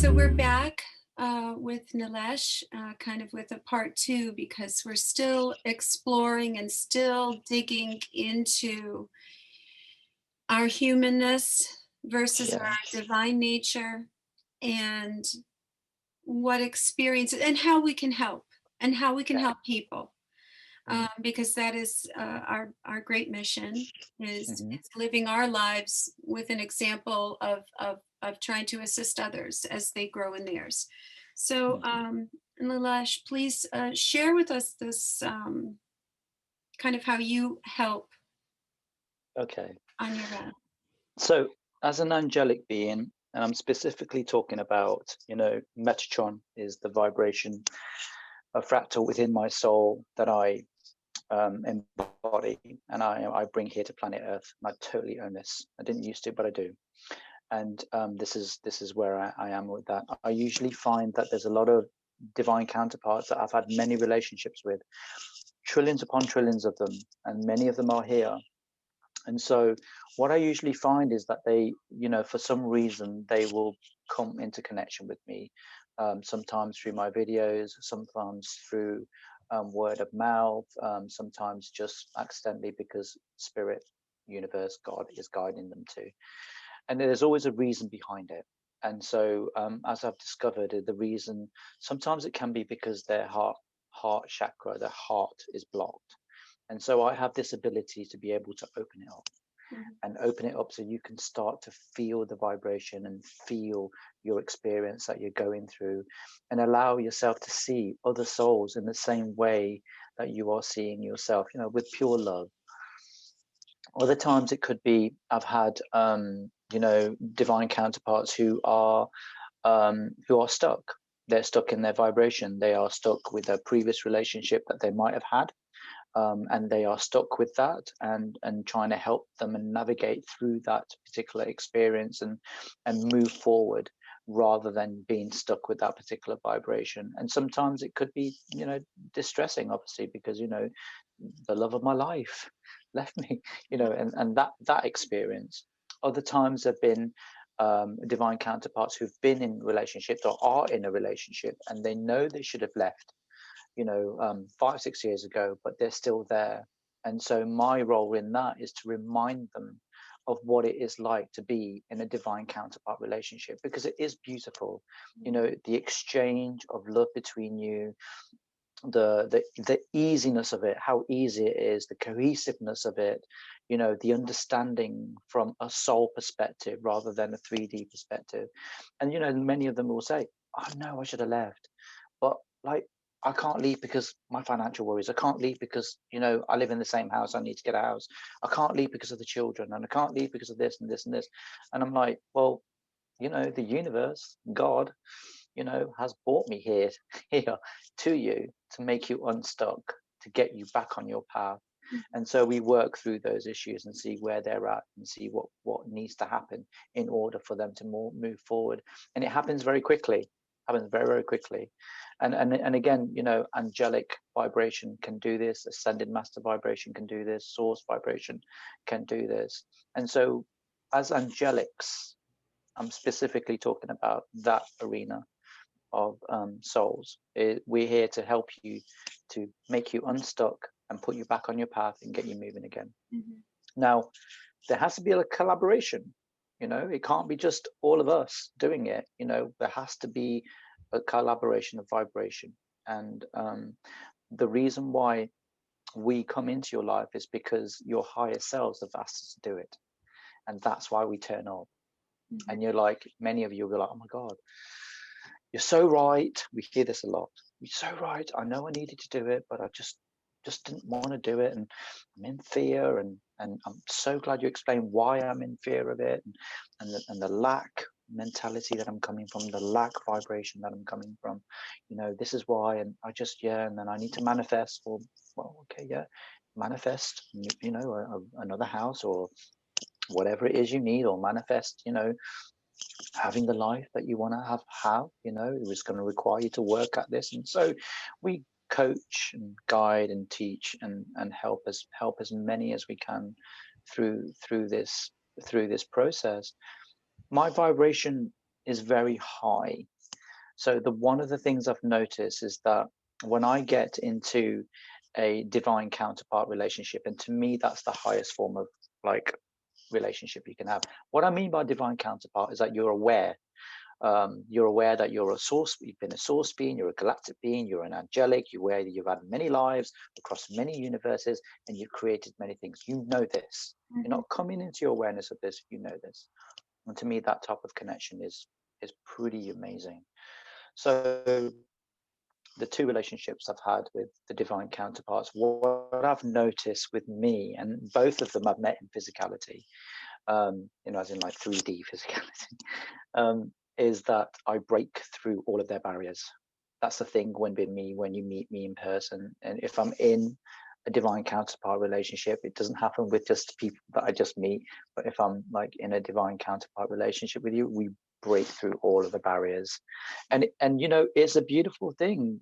So we're back with Nilesh, kind of with a part two, because we're still exploring and still digging into our humanness versus our divine nature, and what experience and how we can help people. Because that is our great mission is living our lives with an example of trying to assist others as they grow in theirs. So, Nilesh, please share with us this kind of how you help. Okay. On your own. So, as an angelic being, and I'm specifically talking about, Metatron is the vibration, a fractal within my soul that I embody, and I bring here to planet Earth. And I totally own this. I didn't used to, but I do. And this is where I am with that. I usually find that there's a lot of divine counterparts that I've had many relationships with, trillions upon trillions of them, and many of them are here. And so what I usually find is that they, for some reason, they will come into connection with me, sometimes through my videos, sometimes through word of mouth, sometimes just accidentally because spirit, universe, God is guiding them to. And there's always a reason behind it. And so as I've discovered, the reason, sometimes it can be because their heart chakra, their heart is blocked. And so I have this ability to be able to open it up and open it up so you can start to feel the vibration and feel your experience that you're going through, and allow yourself to see other souls in the same way that you are seeing yourself, with pure love. Other times it could be I've had, divine counterparts who are stuck. They're stuck in their vibration. They are stuck with a previous relationship that they might have had. And they are stuck with that and trying to help them and navigate through that particular experience and move forward rather than being stuck with that particular vibration. And sometimes it could be, distressing, obviously, because, the love of my life left me, and that experience. Other times have been divine counterparts who've been in relationships or are in a relationship and they know they should have left 5-6 years ago, but they're still there. And so my role in that is to remind them of what it is like to be in a divine counterpart relationship, because it is beautiful. The exchange of love between you, the easiness of it, how easy it is, the cohesiveness of it, the understanding from a soul perspective rather than a 3D perspective. And many of them will say, oh no, I should have left, but I can't leave because my financial worries. I can't leave because, I live in the same house. I need to get a house. I can't leave because of the children, and I can't leave because of this and this and this. And I'm like, well, the universe, God, has brought me here to you to make you unstuck, to get you back on your path. And so we work through those issues and see where they're at and see what needs to happen in order for them to move forward. And it happens very quickly. Happens very, very quickly. And again, angelic vibration can do this, ascended master vibration can do this, source vibration can do this. And so as angelics, I'm specifically talking about that arena of souls. We're here to help you, to make you unstuck and put you back on your path and get you moving again. Now, there has to be a collaboration. It can't be just all of us doing it. There has to be a collaboration of vibration. And the reason why we come into your life is because your higher selves have asked us to do it. And that's why we turn up. And you're like, many of you will be like, oh my God, you're so right. We hear this a lot. You're so right. I know I needed to do it, but I just didn't want to do it. And I'm in fear. And I'm so glad you explained why I'm in fear of it. And the lack mentality that I'm coming from, the lack vibration that I'm coming from. This is why. And I just, and then I need to manifest. Well, okay, manifest, another house or whatever it is you need, or manifest, having the life that you want to have. It was going to require you to work at this. And so we coach and guide and teach and help as many as we can through this process. My vibration is very high, So one of the things I've noticed is that when I get into a divine counterpart relationship, and to me that's the highest form of like relationship you can have. What I mean by divine counterpart is that you're aware that you're a source, you've been a source being, you're a galactic being, you're an angelic, you're aware that you've had many lives across many universes, and you've created many things. You know this. You're Mhm. not coming into your awareness of this, you know this. And to me, that type of connection is pretty amazing. So the two relationships I've had with the divine counterparts, what I've noticed with me, and both of them I've met in physicality, as in like 3D physicality, is that I break through all of their barriers. That's the thing when you meet me in person. And if I'm in a divine counterpart relationship, it doesn't happen with just people that I just meet. But if I'm like in a divine counterpart relationship with you, we break through all of the barriers. And it's a beautiful thing,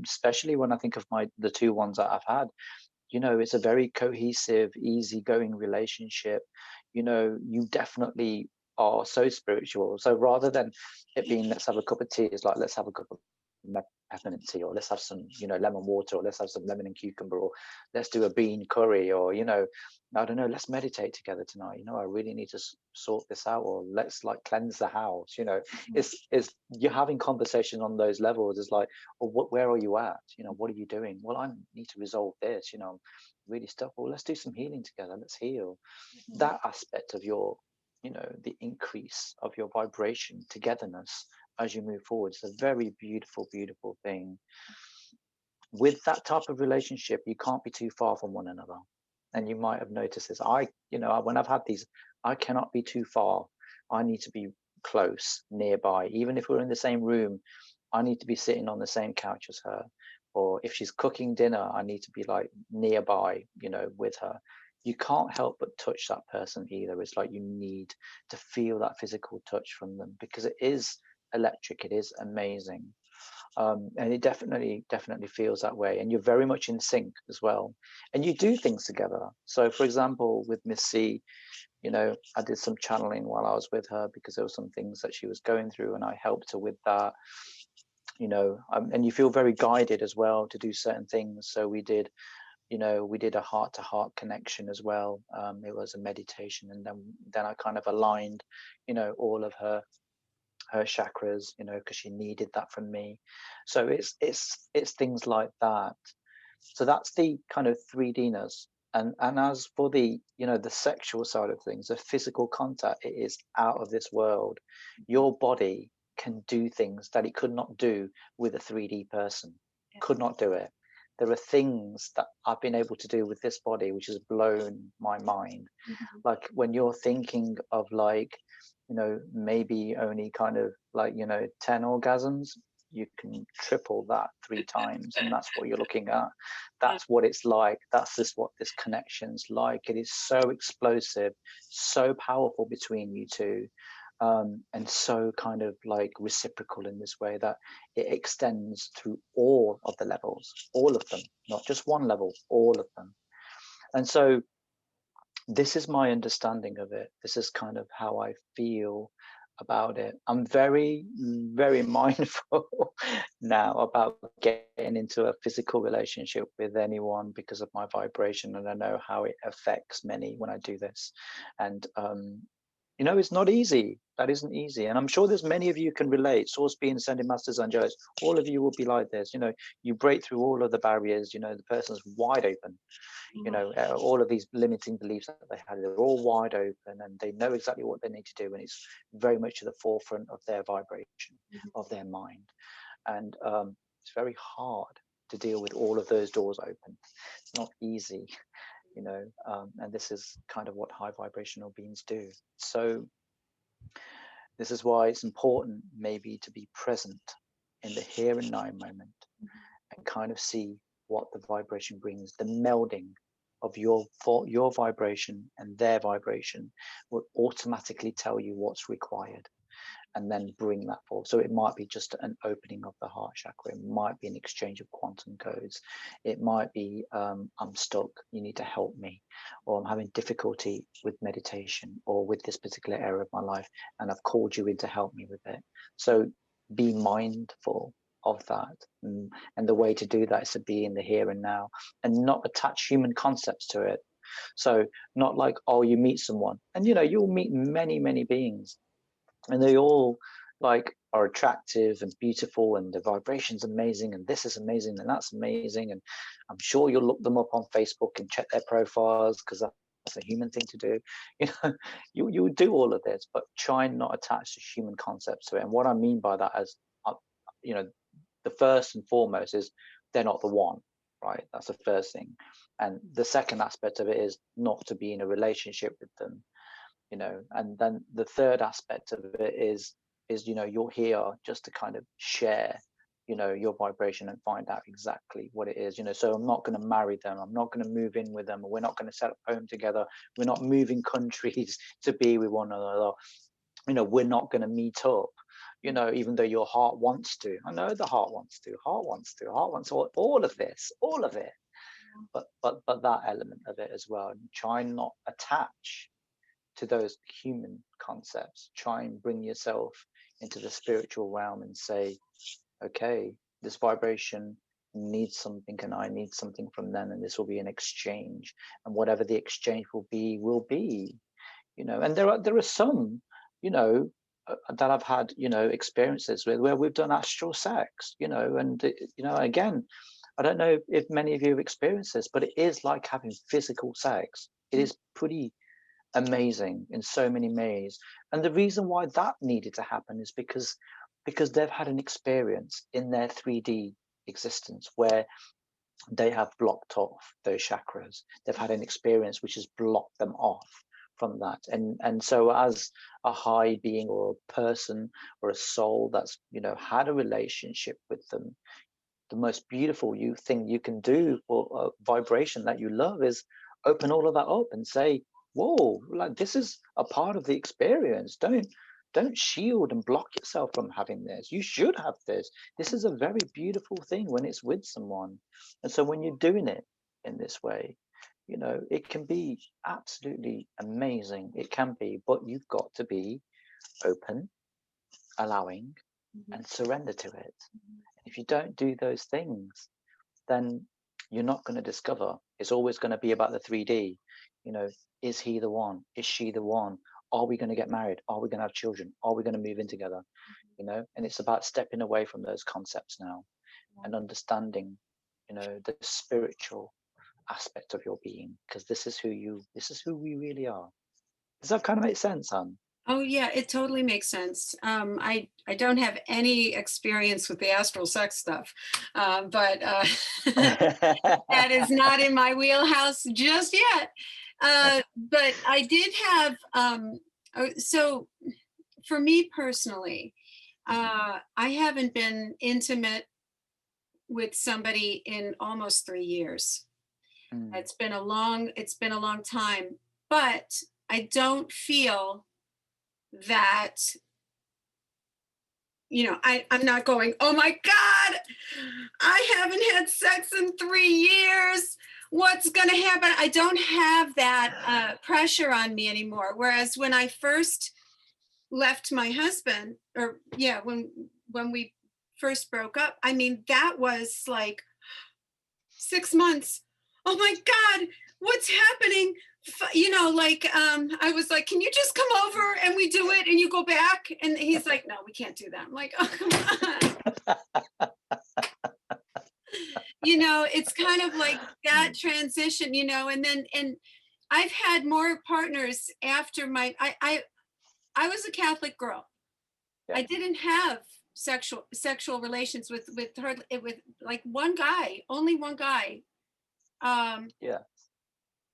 especially when I think of the two ones that I've had. It's a very cohesive, easygoing relationship. You definitely are so spiritual. So rather than it being let's have a cup of tea, it's like let's have a cup of peppermint tea, or let's have some, lemon water, or let's have some lemon and cucumber, or let's do a bean curry, or I don't know, let's meditate together tonight. I really need to sort this out, or let's like cleanse the house. It's you're having conversation on those levels. It's like, well, where are you at? What are you doing? Well, I need to resolve this. Really stuff. Well, let's do some healing together. Let's heal. That aspect of your, the increase of your vibration, togetherness as you move forward. It's a very beautiful, beautiful thing. With that type of relationship, you can't be too far from one another. And you might have noticed this. When I've had these, I cannot be too far. I need to be close, nearby. Even if we're in the same room, I need to be sitting on the same couch as her. Or if she's cooking dinner, I need to be like nearby, with her. You can't help but touch that person either. It's like you need to feel that physical touch from them, because it is electric. It is amazing. And it definitely feels that way, and you're very much in sync as well, and you do things together. So for example, with Miss C, I did some channeling while I was with her, because there were some things that she was going through, and I helped her with that. And you feel very guided as well to do certain things. So we did a heart-to-heart connection as well. It was a meditation, and then I kind of aligned all of her chakras, because she needed that from me. So it's things like that. So that's the kind of 3Dness. And as for the the sexual side of things, the physical contact, it is out of this world. Your body can do things that it could not do with a 3D person. Could not do it. There are things that I've been able to do with this body which has blown my mind. Like when you're thinking of like maybe only kind of like 10 orgasms, you can triple that 3 times, and that's what you're looking at. That's what it's like. That's just what this connection's like. It is so explosive, so powerful between you two, and so kind of like reciprocal in this way that it extends through all of the levels, all of them, not just one level, all of them. And so this is my understanding of it. This is kind of how I feel about it. I'm very, very mindful now about getting into a physical relationship with anyone because of my vibration, and I know how it affects many when I do this. And it's not easy. That isn't easy. And I'm sure there's many of you can relate. Source being, ascended masters, angels, all of you will be like this. You break through all of the barriers. The person's wide open. All of these limiting beliefs that they had, they're all wide open, and they know exactly what they need to do. And it's very much at the forefront of their vibration, of their mind. And it's very hard to deal with all of those doors open. It's not easy. And this is kind of what high vibrational beings do. So this is why it's important maybe to be present in the here and now moment, and kind of see what the vibration brings. The melding of your vibration and their vibration will automatically tell you what's required, and then bring that forward. So it might be just an opening of the heart chakra. It might be an exchange of quantum codes. It might be, I'm stuck, you need to help me, or I'm having difficulty with meditation or with this particular area of my life, and I've called you in to help me with it. So be mindful of that. And the way to do that is to be in the here and now and not attach human concepts to it. So not like, oh, you meet someone and you'll meet many, many beings and they all like are attractive and beautiful and the vibration's amazing and this is amazing and that's amazing. And I'm sure you'll look them up on Facebook and check their profiles because that's a human thing to do. You do all of this, but try and not attach the human concepts to it. And what I mean by that is, you know, the first and foremost is they're not the one, right? That's the first thing. And the second aspect of it is not to be in a relationship with them, and then the third aspect of it is you're here just to kind of share your vibration and find out exactly what it is. So I'm not going to marry them, I'm not going to move in with them, we're not going to set up home together, we're not moving countries to be with one another, we're not going to meet up, even though your heart wants to. I know the heart wants to, heart wants all of this, all of it. But that element of it as well, and try and not attach to those human concepts. Try and bring yourself into the spiritual realm and say, okay, this vibration needs something and I need something from them, and this will be an exchange, and whatever the exchange will be. And there are some that I've had experiences with where we've done astral sex, and again, I don't know if many of you have experienced this, but it is like having physical sex. It is pretty amazing in so many ways. And the reason why that needed to happen is because they've had an experience in their 3D existence where they have blocked off those chakras. They've had an experience which has blocked them off from that. And so as a high being or a person or a soul that's had a relationship with them, the most beautiful thing you can do for a vibration that you love is open all of that up and say, whoa, like this is a part of the experience. Don't shield and block yourself from having this. You should have this. This is a very beautiful thing when it's with someone. And so when you're doing it in this way, it can be absolutely amazing. It can be, but you've got to be open, allowing, and surrender to it. If you don't do those things, then you're not going to discover. It's always going to be about the 3D. Is he the one? Is she the one? Are we going to get married? Are we going to have children? Are we going to move in together? And it's about stepping away from those concepts now and understanding, the spiritual aspect of your being, because this is who we really are. Does that kind of make sense, Anne? Oh yeah, it totally makes sense. I don't have any experience with the astral sex stuff, but that is not in my wheelhouse just yet. But I did have, so for me personally, I haven't been intimate with somebody in almost 3 years. It's been a long time, but I don't feel that, I'm not going, oh my God, I haven't had sex in 3 years. What's going to happen? I don't have that pressure on me anymore. Whereas when I first left my husband, or yeah, when we first broke up, I mean, that was like 6 months. Oh my God, what's happening? I was like, can you just come over and we do it and you go back? And he's like, no, we can't do that. I'm like, oh, come on. It's kind of like that transition, and I've had more partners after I was a Catholic girl. Yeah. I didn't have sexual relations with her, with like one guy, only one guy. Yeah.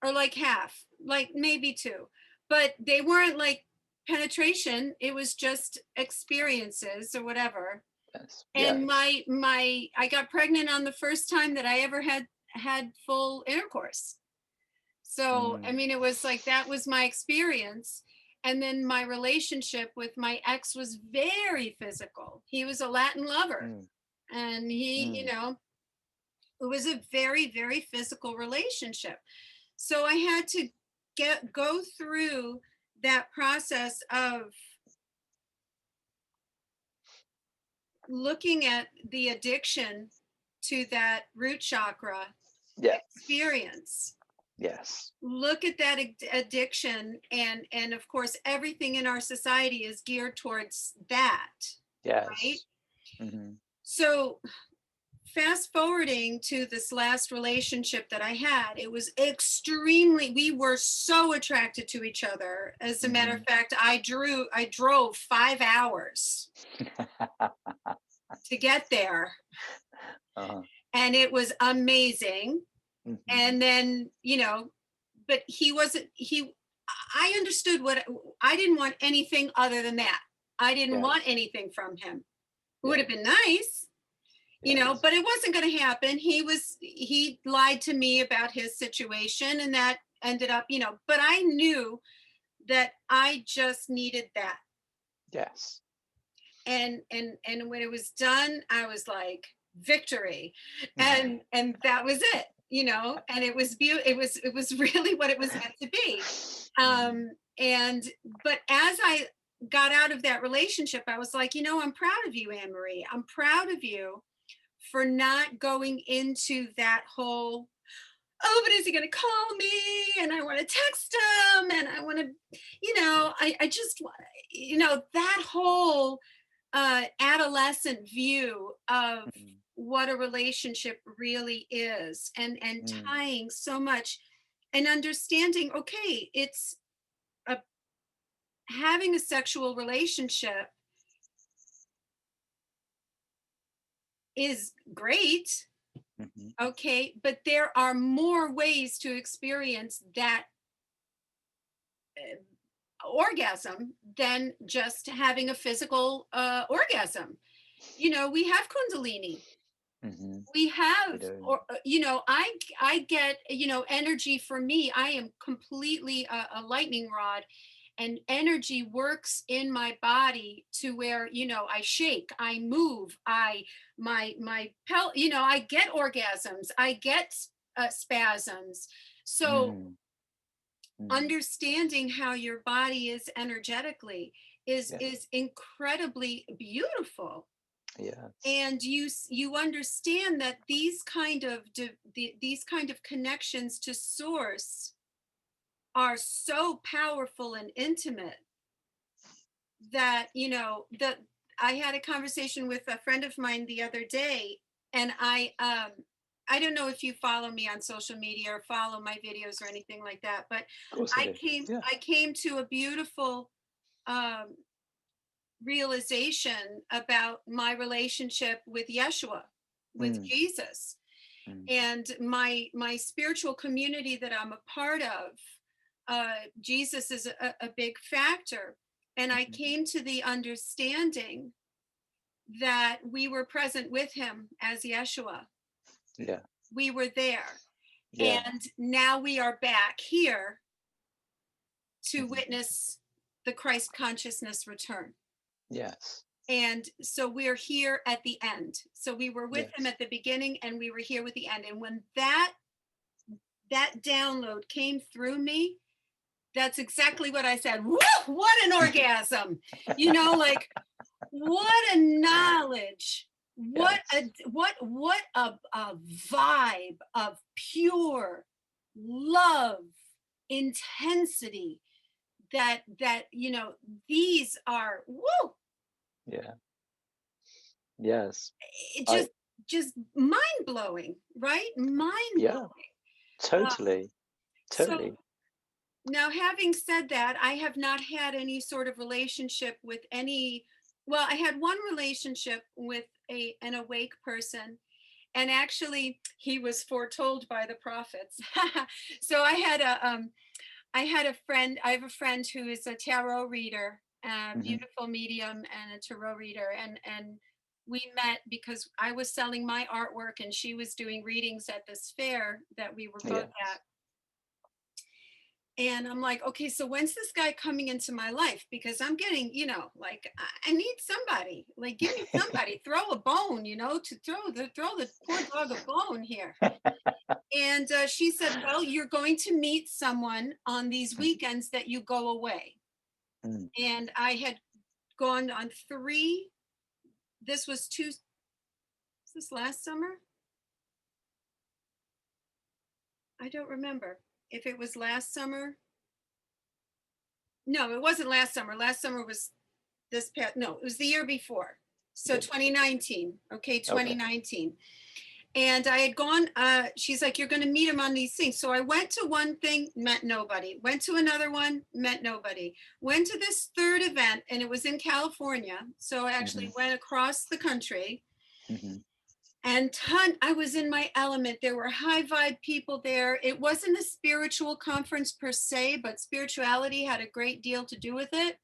Or like half, like maybe two, but they weren't like penetration. It was just experiences or whatever. Yes. And I got pregnant on the first time that I ever had full intercourse. So, I mean, it was like, that was my experience. And then my relationship with my ex was very physical. He was a Latin lover. And he, it was a very, very physical relationship. So I had to go through that process of looking at the addiction to that root chakra Yeah. experience. Yes. Look at that addiction, and of course everything in our society is geared towards that, right? Yes. Hmm. So fast forwarding to this last relationship that I had, it was extremely, we were so attracted to each other. As a matter of Hmm. fact, I drove 5 hours to get there, Uh-huh. and it was amazing. Hmm. And then, but he wasn't, I understood what, I didn't want anything other than that. I didn't want Yes. anything from him. It would have been Yes. nice, Yes. but it wasn't going to happen. He lied to me about his situation, and that ended up, but I knew that I just needed that. Yes. And when it was done, I was like, victory. Mhm. And that was it, and it was beautiful. It was really what it was meant to be. Mhm. And but as I got out of that relationship, I was like, I'm proud of you, Anne Marie. I'm proud of you for not going into that whole, oh, but is he going to call me? And I want to text him, and I want to, I just, that whole adolescent view of Mhm. what a relationship really is, and Mm. tying so much and understanding, okay, it's a, having a sexual relationship is great. Mhm. Okay, but there are more ways to experience that orgasm than just having a physical orgasm. We have kundalini. Mhm. We We have, do. or I get, energy. For me, I am completely a lightning rod, and energy works in my body to where, I shake, I move, I get orgasms, I get spasms. So Mm. Mm. understanding how your body is energetically is Yes. is incredibly beautiful. Yes. And you understand that these kind of connections to source are so powerful and intimate that, that I had a conversation with a friend of mine the other day, and I don't know if you follow me on social media or follow my videos or anything like that, but Of course I i do. came Yeah. i came to a beautiful um realization about my relationship with Yeshua, with Mm. Jesus, Mm. and my spiritual community that I'm a part of. Jesus is a big factor, and I Mhm. came to the understanding that we were present with him as Yeshua. Yeah. We were there, Yeah. and now we are back here to Mhm. witness the Christ consciousness return. Yes. And so we're here at the end. So we were with him Yes. at the beginning, and we were here with the end. And when that download came through me, that's exactly what I said. Woo, what an orgasm. Like, what a knowledge. What Yes. a what a vibe of pure love, intensity, that these are, woo, Yeah. Yes. it I just mind blowing, right? Mind yeah, blowing. totally. So Totally. now, having said that, I have not had any sort of relationship with any. Well, I had one relationship with an awake person, and actually, he was foretold by the prophets. So I had a friend. I have a friend who is a tarot reader, a Mhm. beautiful medium, and a tarot reader, and we met because I was selling my artwork, and she was doing readings at this fair that we were both at. Yes. And I'm like, okay, so when's this guy coming into my life? Because I'm getting, like, I need somebody. Like, give me somebody. Throw a bone, to throw the poor dog a bone here. And she said, well, you're going to meet someone on these Mhm. weekends that you go away. Mm. And I had gone on 3 this was is this last summer? I don't remember if it was last summer. No, it wasn't last summer. Last summer was this past, no, it was the year before. So Good. 2019. Okay, Okay. 2019. And I had gone, she's like, you're going to meet him on these things. So I went to one thing, met nobody. Went to another one, met nobody. Went to this third event, and it was in California. So I actually went across the country. Mm-hmm. And I was in my element. There were high vibe people there. It wasn't a spiritual conference per se, but spirituality had a great deal to do with it.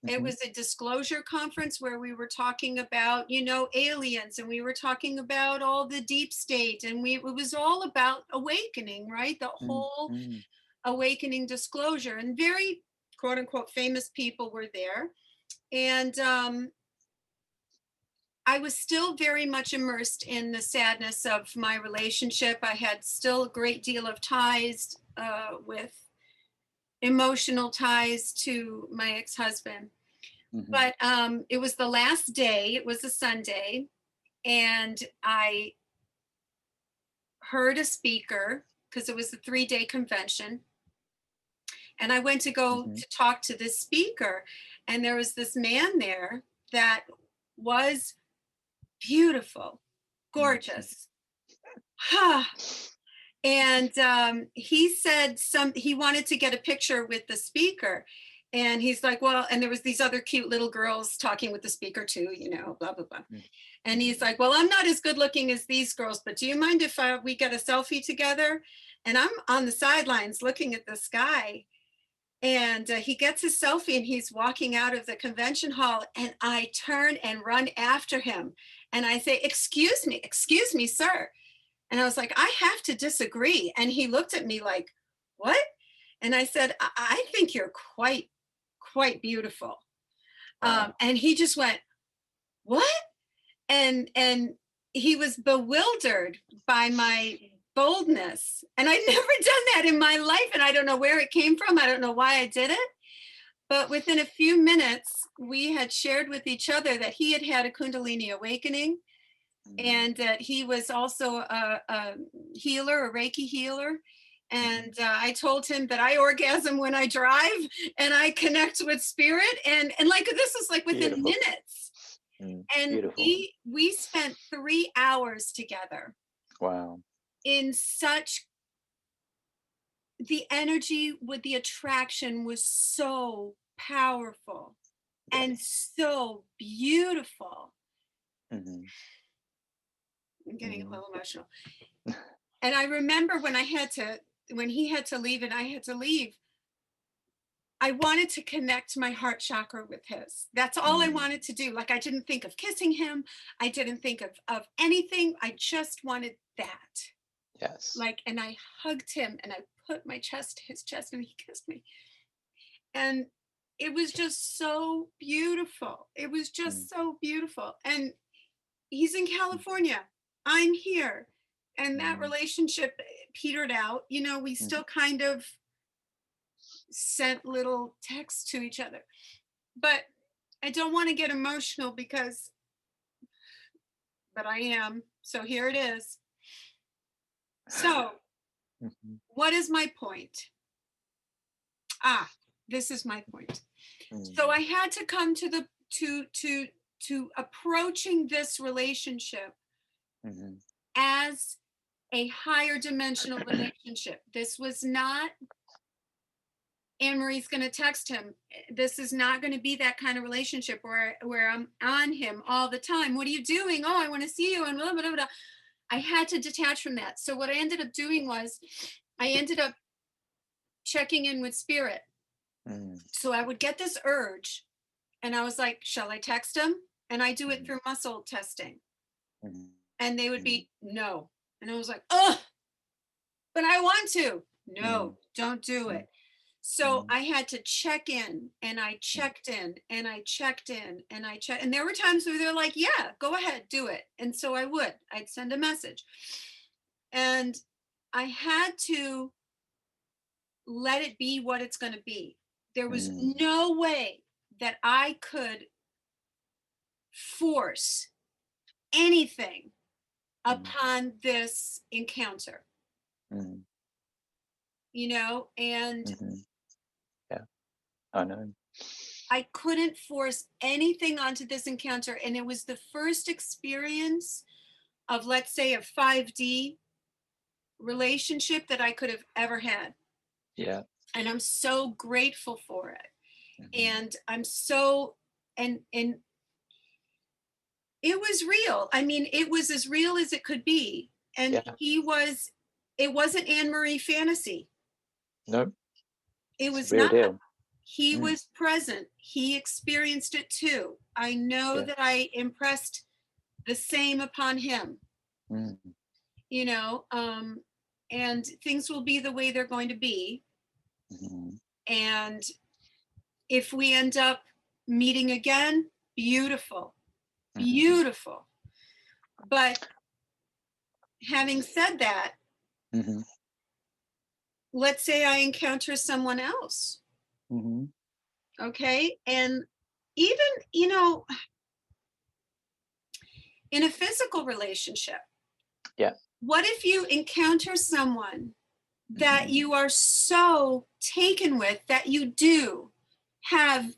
It was a disclosure conference where we were talking about, you know, aliens, and we were talking about all the deep state, and it was all about awakening, right? The whole Mm-hmm. awakening disclosure, and very quote unquote famous people were there. And I was still very much immersed in the sadness of my relationship. I had still a great deal of ties with emotional ties to my ex-husband. But it was the last day, it was a Sunday, and I heard a speaker because it was a 3-day convention. And I went to go to talk to this speaker, and there was this man there that was beautiful, gorgeous. And he said he wanted to get a picture with the speaker. And he's like, well, and there was these other cute little girls talking with the speaker too, you know, blah, blah, blah. And he's like, well, I'm not as good looking as these girls, but do you mind if we get a selfie together? And I'm on the sidelines looking at this guy. And he gets his selfie, and he's walking out of the convention hall, and I turn and run after him. And I say, excuse me, sir. And I was like, I have to disagree. And he looked at me like, what? And I said, I think you're quite beautiful. Wow. And he just went, what? And he was bewildered by my boldness. And I'd never done that in my life. And I don't know where it came from. I don't know why I did it. But within a few minutes, we had shared with each other that he had had a Kundalini awakening, and that he was also a healer, a Reiki healer. And I told him that I orgasm when I drive, and I connect with spirit. And like, this was like within minutes. And Beautiful. we spent 3 hours together. Wow. In such, the energy with the attraction was so powerful and so beautiful. I'm getting a little emotional. And I remember when he had to leave and I had to leave, I wanted to connect my heart chakra with his. That's all I wanted to do. Like, I didn't think of kissing him. I didn't think of anything. I just wanted that. Yes. Like, and I hugged him, and I put my chest to his chest, and he kissed me. And it was just so beautiful. It was just so beautiful. And he's in California. I'm here. And that relationship petered out. You know, we still kind of sent little texts to each other. But I don't want to get emotional but I am. So here it is. So, what is my point? This is my point. So I had to come to approaching this relationship as a higher dimensional relationship. This was not, Anne Marie's going to text him. This is not going to be that kind of relationship where I'm on him all the time. What are you doing? Oh, I want to see you, and blah, blah, blah, blah. I had to detach from that. So what I ended up doing was I ended up checking in with spirit. So I would get this urge, and I was like, shall I text him? And I do it through muscle testing. And they would be, no. And I was like, oh, but I want to. No, don't do it. So I had to check in, and I checked in, and I checked in, and I checked. And there were times where they're like, yeah, go ahead, do it. And so I'd send a message. And I had to let it be what it's going to be. There was no way that I could force anything upon this encounter, Mm. and Yeah, I know. I couldn't force anything onto this encounter. And it was the first experience of, let's say, a 5D relationship that I could have ever had. Yeah. And I'm so grateful for it. Mm-hmm. And I'm so, and it was real. I mean, it was as real as it could be. And Yeah. it wasn't Anne Marie fantasy. No, It it's a was real not. deal. He Mm. was present. He experienced it too. I know Yeah. that I impressed the same upon him, Mm. you know, and things will be the way they're going to be. Mm-hmm. And if we end up meeting again, beautiful, Mm-hmm. beautiful. But having said that, Mm-hmm. let's say I encounter someone else, Mm-hmm. okay? And even, in a physical relationship, Yeah. what if you encounter someone that Mm-hmm. you are so taken with that you do have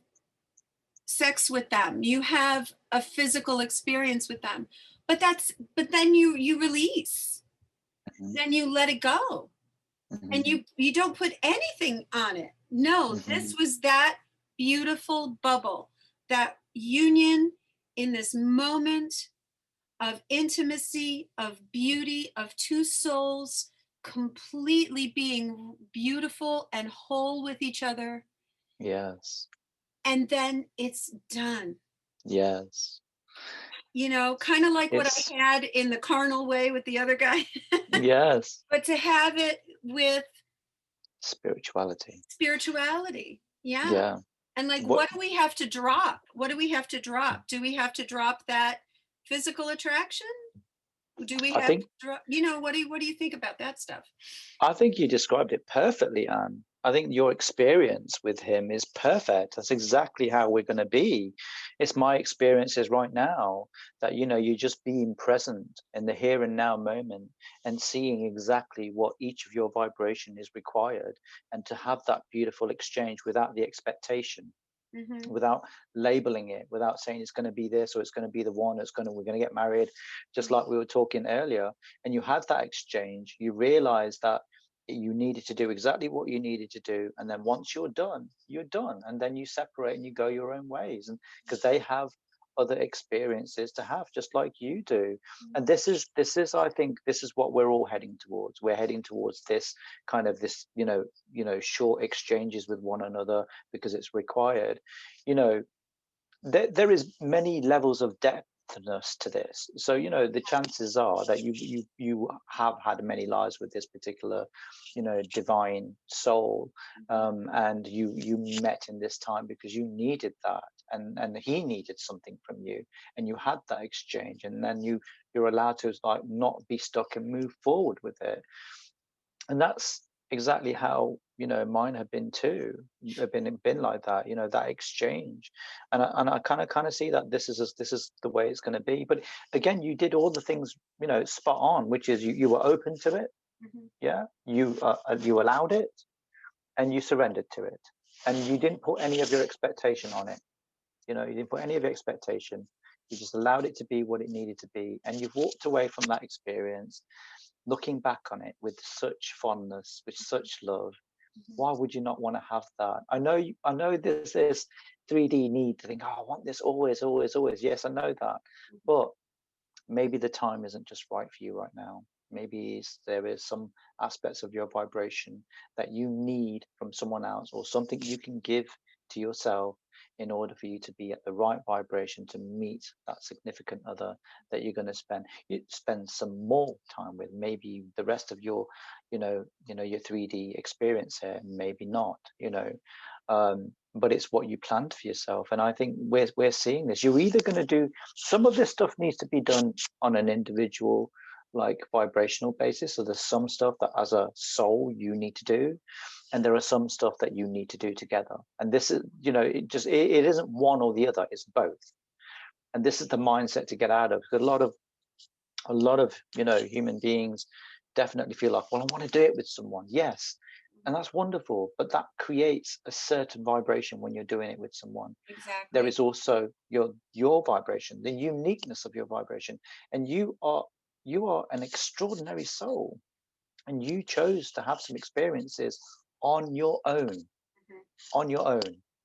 sex with them, you have a physical experience with them, but then you release, Mm-hmm. then you let it go, and Mm-hmm. you don't put anything on it. No, Mm-hmm. this was that beautiful bubble, that union in this moment of intimacy, of beauty, of two souls completely being beautiful and whole with each other. Yes. And then it's done. Yes. Kind of like what It's I had in the carnal way with the other guy, yes. but to have it with Spirituality. spirituality. Yeah. Yeah. And like, What what do we have to drop? What do we have to drop? Do we have to drop that physical attraction? Do we I have think to drop, what do you think about that stuff? I think you described it perfectly, Anne. I think your experience with him is perfect. That's exactly how we're going to be. It's my experiences right now that, you're just being present in the here and now moment and seeing exactly what each of your vibration is required, and to have that beautiful exchange without the expectation, Mm-hmm. without labeling it, without saying it's going to be this or it's going to be the one, we're going to get married, just like we were talking earlier. And you had that exchange, you realize that you needed to do exactly what you needed to do, and then once you're done, and then you separate and you go your own ways, and because they have other experiences to have, just like you do. And this is I think this is what we're all heading towards. We're heading towards this kind of this short exchanges with one another, because it's required. you know there is many levels of depthness to this. So the chances are that you have had many lives with this particular divine soul, and you met in this time because you needed that, and he needed something from you, and you had that exchange, and then you're allowed to like not be stuck and move forward with it. And that's exactly how mine have been too. Have been like that, that exchange. And I kind of see that this is the way it's going to be. But again, you did all the things spot on, which is you were open to it. Mm-hmm. Yeah, you allowed it, and you surrendered to it, and you didn't put any of your expectation on it. You didn't put any of your expectation. You just allowed it to be what it needed to be, and you've walked away from that experience looking back on it with such fondness, with such love. Mm-hmm. Why would you not want to have that? I know there's this 3D need to think, oh, I want this always, always, always. Yes, I know that. But maybe the time isn't just right for you right now. Maybe there is some aspects of your vibration that you need from someone else, or something you can give to yourself in order for you to be at the right vibration to meet that significant other that you're going to spend some more time with. Maybe the rest of your your 3D experience here, maybe not. But it's what you planned for yourself. And I think we're seeing this. You're either going to do some of this stuff needs to be done on an individual, like vibrational basis. So there's some stuff that as a soul you need to do, and there are some stuff that you need to do together. And this is, it isn't one or the other, it's both. And this is the mindset to get out of, because a lot of a lot of, human beings definitely feel like, well, I want to do it with someone. Yes. And that's wonderful, but that creates a certain vibration when you're doing it with someone. There Exactly. is also your vibration, the uniqueness of your vibration, and you are an extraordinary soul, and you chose to have some experiences on your own, Mhm, on your own.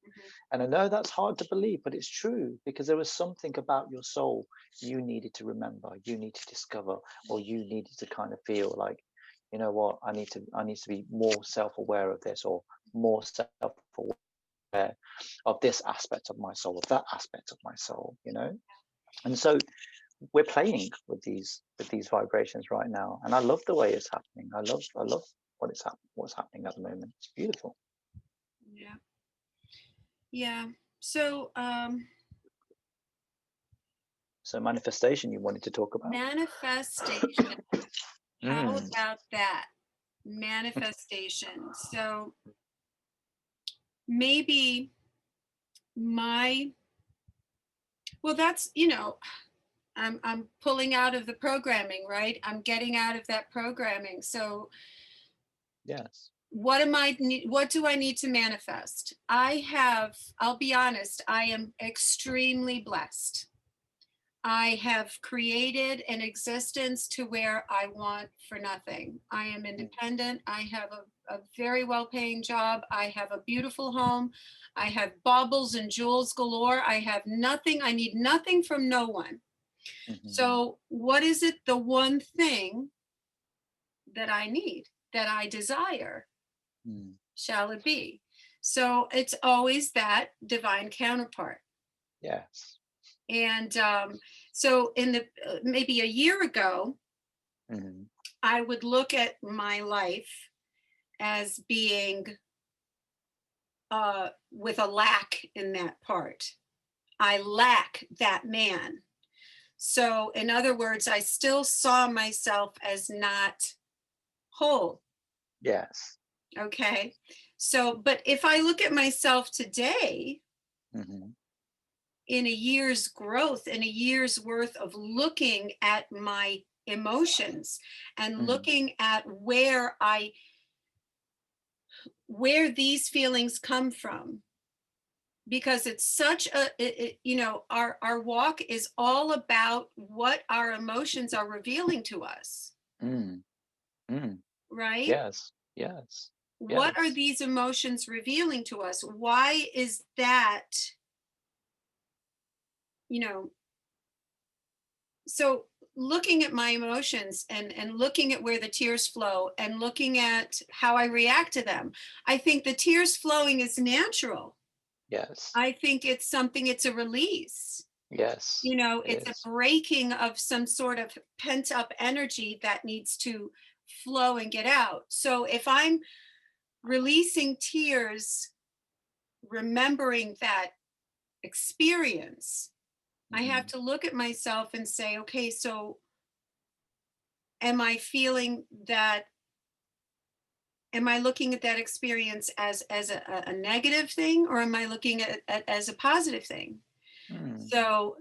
mhm. And I know that's hard to believe, but it's true, because there was something about your soul you needed to remember, you need to discover, or you needed to kind of feel like, you know what, I need to be more self-aware of this, or more self-aware of this aspect of my soul, of that aspect of my soul. And so we're playing with these vibrations right now, and I love the way it's happening. I love what's happening at the moment. It's beautiful. Yeah. Yeah. So, So manifestation you wanted to talk about. manifestation. How Mm, about that? Manifestation. So maybe my, well, that's, I'm pulling out of the programming, right? I'm getting out of that programming. So yes. what do I need to manifest? I'll be honest, I am extremely blessed. I have created an existence to where I want for nothing. I am Mm, independent. I have a very well paying job. I have a beautiful home. I have baubles and jewels galore. I have nothing. I need nothing from no one. mhm, So, what is it, the one thing that I need, that I desire, mm, shall it be? So, it's always that divine counterpart. yes. And so, in the maybe a year ago, Mhm, I would look at my life as being with a lack in that part. I lack that man. So, in other words, I still saw myself as not whole. yes. Okay. So, but if I look at myself today, Mhm, in a year's growth, in a year's worth of looking at my emotions and mhm, looking at where these feelings come from, because it's such our walk is all about what our emotions are revealing to us, mm, mm, right? yes. Yes. What are Yes. these emotions revealing to us? Why is that, you know so looking at my emotions and looking at where the tears flow and looking at how I react to them, I think the tears flowing is natural. Yes. I think it's something, it's a release. Yes. It It's a is. breaking of some sort of pent up energy that needs to flow and get out. So if I'm releasing tears, remembering that experience, I have Mhm, to look at myself and say, okay, so am I feeling that? Am I looking at that experience as a negative thing, or am I looking at it as a positive thing? mm, So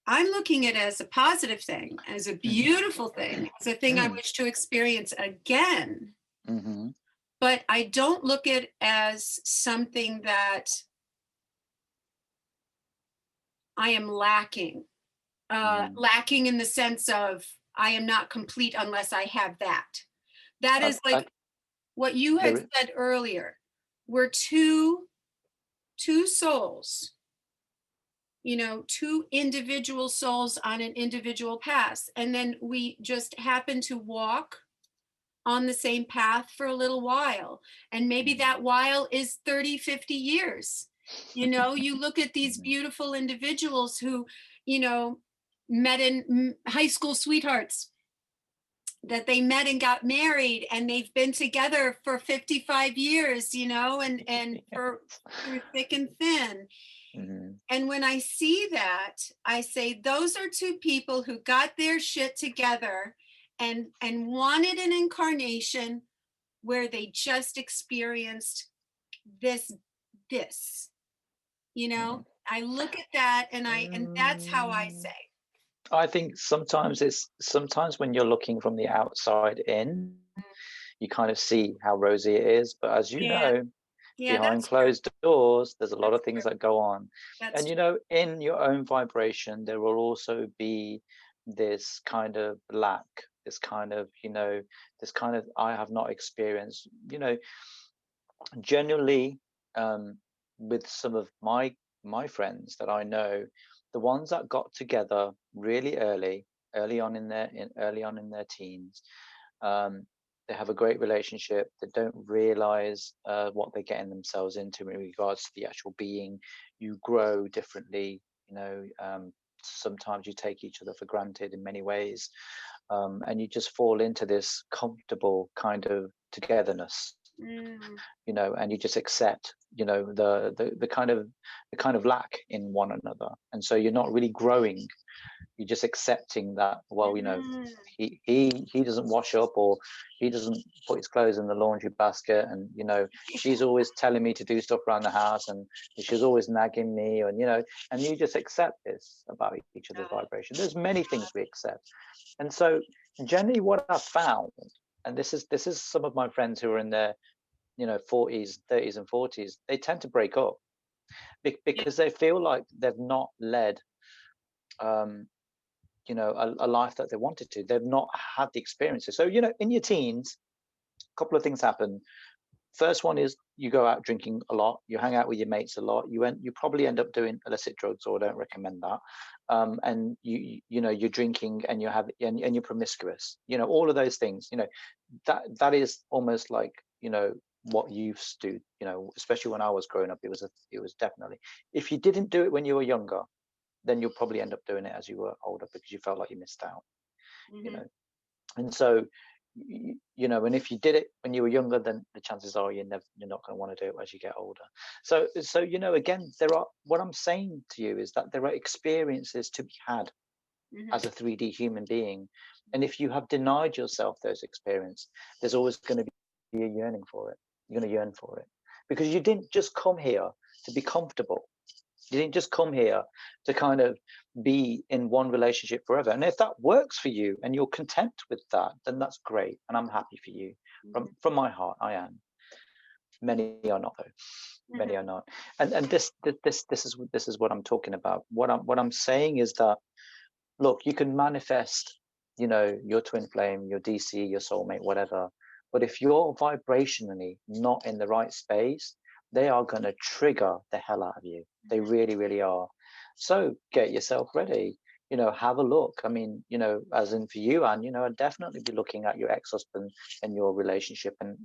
I'm looking at it as a positive thing, as a mhm, beautiful thing, as a thing I mm, wish to experience again. mhm, But I don't look at it as something that I am lacking. mm. Lacking in the sense of I am not complete unless I have that. That is I like what you had there is. said earlier. We're two souls, two individual souls on an individual path. And then we just happen to walk on the same path for a little while. And maybe Mhm, that while is 30, 50 years. You look at these mhm, beautiful individuals who, you know, met in high school sweethearts, that they met and got married, and they've been together for 55 years, and for yes. through thick and thin. Mhm, And when I see that, I say those are two people who got their shit together and wanted an incarnation where they just experienced this this. mhm. I look at that and that's how I Mm, say. I think sometimes when you're looking from the outside in, you kind of see how rosy it is. But as you Yeah, know, yeah, behind that's true. closed doors, there's a lot That's of things true. that go on. And That's you know, in your own vibration, there will also be this kind of lack, this kind of, this kind of I have not experienced, generally, with some of my friends that I know, the ones that got together really early on in their teens, um, they have a great relationship. They don't realize what they're getting themselves into in regards to the actual being. You grow differently. Sometimes you take each other for granted in many ways, and you just fall into this comfortable kind of togetherness, mm, and you just accept, the kind of lack in one another, and so you're not really growing. You're just accepting that, well, mm, he doesn't wash up, or he doesn't put his clothes in the laundry basket, and she's always telling me to do stuff around the house, and she's always nagging me, and you just accept this about each other's got it. vibration. There's many things we accept. And so generally what I've found, and this is some of my friends who are in their 40s, 30s and 40s, they tend to break up Yeah. because they feel like they've not led um, a life that they wanted to. They've not had the experiences. So, in your teens, a couple of things happen. First one is you go out drinking a lot, you hang out with your mates a lot, you probably end up doing illicit drugs, or I don't recommend that. And you're drinking, and and you're promiscuous. All of those things. That is almost like what youths do. Especially when I was growing up, it was definitely, if you didn't do it when you were younger, then you'll probably end up doing it as you were older because you felt like you missed out. you Hmm. know and so, and if you did it when you were younger, then the chances are you're not going to want to do it as you get older. So again, what I'm saying to you is that there are experiences to be had Hmm. as a 3D human being. And if you have denied yourself those experiences, there's always going to be a yearning for it. You're going to yearn for it, because you didn't just come here to be comfortable. You didn't just come here to kind of be in one relationship forever. And if that works for you and you're content with that, then that's great. And I'm happy for you. From Hmm. my heart, I am. Many are not, though. Hmm. Many are not. And this is what I'm talking about. What I'm saying is that, look, you can manifest, your twin flame, your DC, your soulmate, whatever. But if you're vibrationally not in the right space, they are going to trigger the hell out of you. They really, really are. So get yourself ready. Have a look. I mean, as in for you, Anne, I'd definitely be looking at your ex-husband and your relationship, and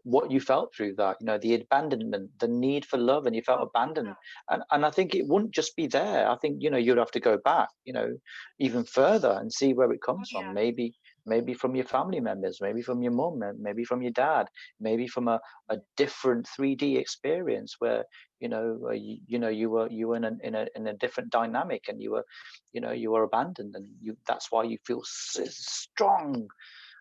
what you felt through that, the abandonment, the need for love, and you felt Oh, abandoned. And I think it wouldn't just be there. I think you'd have to go back, even further, and see where it oh, comes from. yeah. Maybe from your family members, maybe from your mum, maybe from your dad, maybe from a different 3D experience where you were in a different dynamic, and you were abandoned, and that's why you feel strong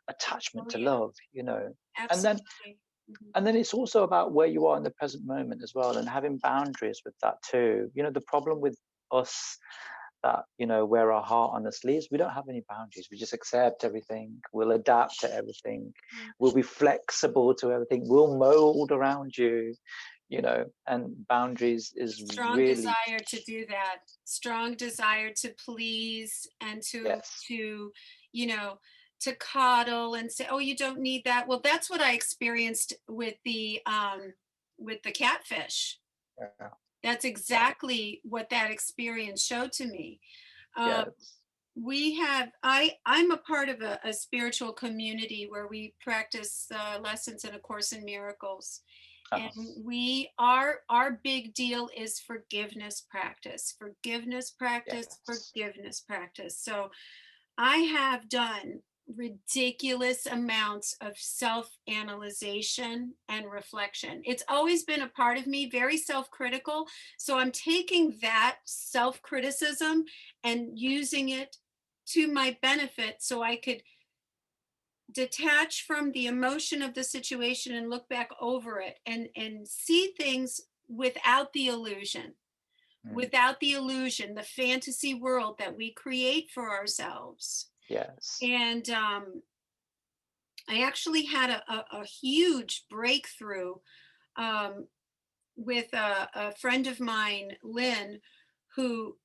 attachment Oh, to yeah. love. And then Absolutely. Hmm. and then it's also about where you are in the present moment as well, and having boundaries with that too. The problem with us, that wear our heart on the sleeves, we don't have any boundaries. We just accept everything, we'll adapt to everything, we'll be flexible to everything, we'll mold around you. And boundaries is Strong really, desire to do that. Strong desire to please and yes, you know, to coddle and say, "Oh, you don't need that." Well, that's what I experienced with the catfish. yeah, That's yeah, exactly what that experience showed to me. Um, yes, I'm a part of a spiritual community where we practice lessons in A Course in Miracles, and uh-huh. our big deal is forgiveness practice, forgiveness practice, Yes, forgiveness practice. So I have done ridiculous amounts of self analyzation and reflection. It's always been a part of me, very self critical. So I'm taking that self criticism and using it to my benefit so I could detach from the emotion of the situation and look back over it and see things without the illusion, without the illusion, the fantasy world that we create for ourselves. Yes. And I actually had a huge breakthrough with a friend of mine, Lynn, who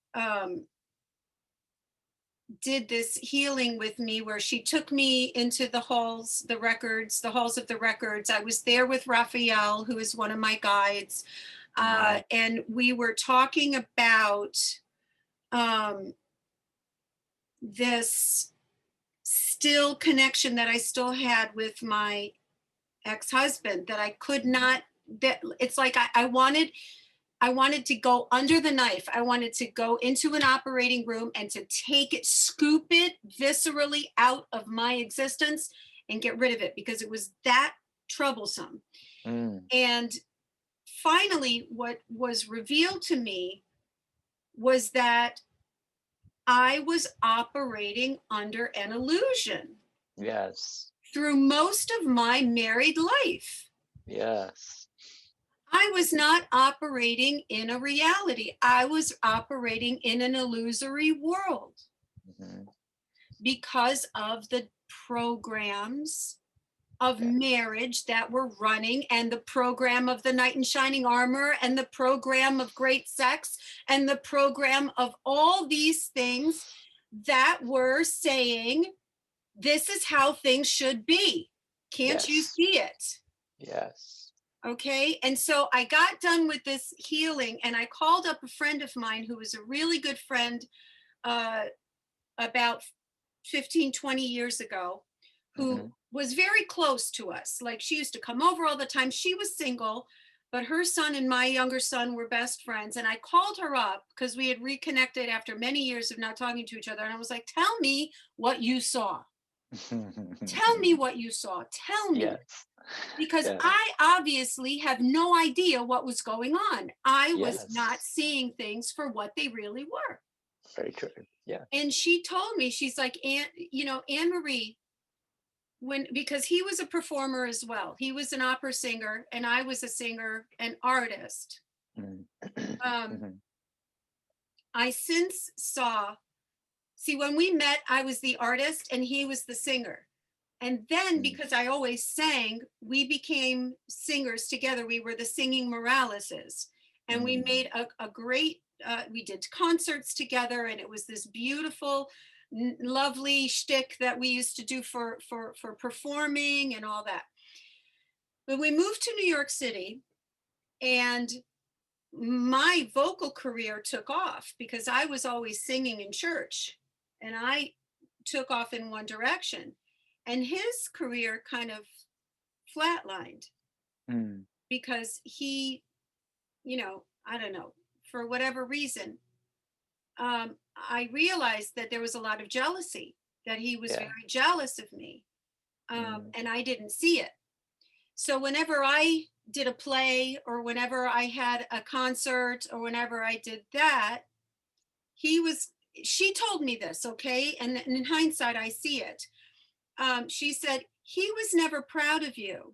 did this healing with me where she took me into the halls, the halls of the records. I was there with Raphael, who is one of my guides. And we were talking about this still connection that I still had with my ex-husband, that I could not, that it's like I wanted to go under the knife. I wanted to go into an operating room and to take it, scoop it viscerally out of my existence and get rid of it, because it was that troublesome. And finally, what was revealed to me was that I was operating under an illusion. Yes. Through most of my married life. Yes. I was not operating in a reality. I was operating in an illusory world because of the programs of marriage that were running, and the program of the knight in shining armor, and the program of great sex, and the program of all these things that were saying, this is how things should be. Can't you see it? Yes. Okay. And so I got done with this healing, and I called up a friend of mine who was a really good friend about 15, 20 years ago, who was very close to us. Like, she used to come over all the time. She was single, but her son and my younger son were best friends. And I called her up because we had reconnected after many years of not talking to each other. And I was like, tell me what you saw. Tell me what you saw. Tell me. Yes. Because I obviously have no idea what was going on. I was not Yes. seeing things for what they really were. Very true. Yeah. And she told me, she's like, Anne Marie, because he was a performer as well. He was an opera singer, and I was a singer and artist. I since see, when we met, I was the artist and he was the singer. And then, because I always sang, we became singers together. We were the singing Moraleses. And we made a great, we did concerts together. And it was this beautiful, lovely shtick that we used to do for performing and all that. But we moved to New York City, and my vocal career took off because I was always singing in church, and I took off in one direction. And his career kind of flatlined because he, I don't know, for whatever reason, I realized that there was a lot of jealousy, that he was very jealous of me, and I didn't see it. So whenever I did a play, or whenever I had a concert, or whenever I did that, she told me this, okay? And in hindsight, I see it. She said, he was never proud of you.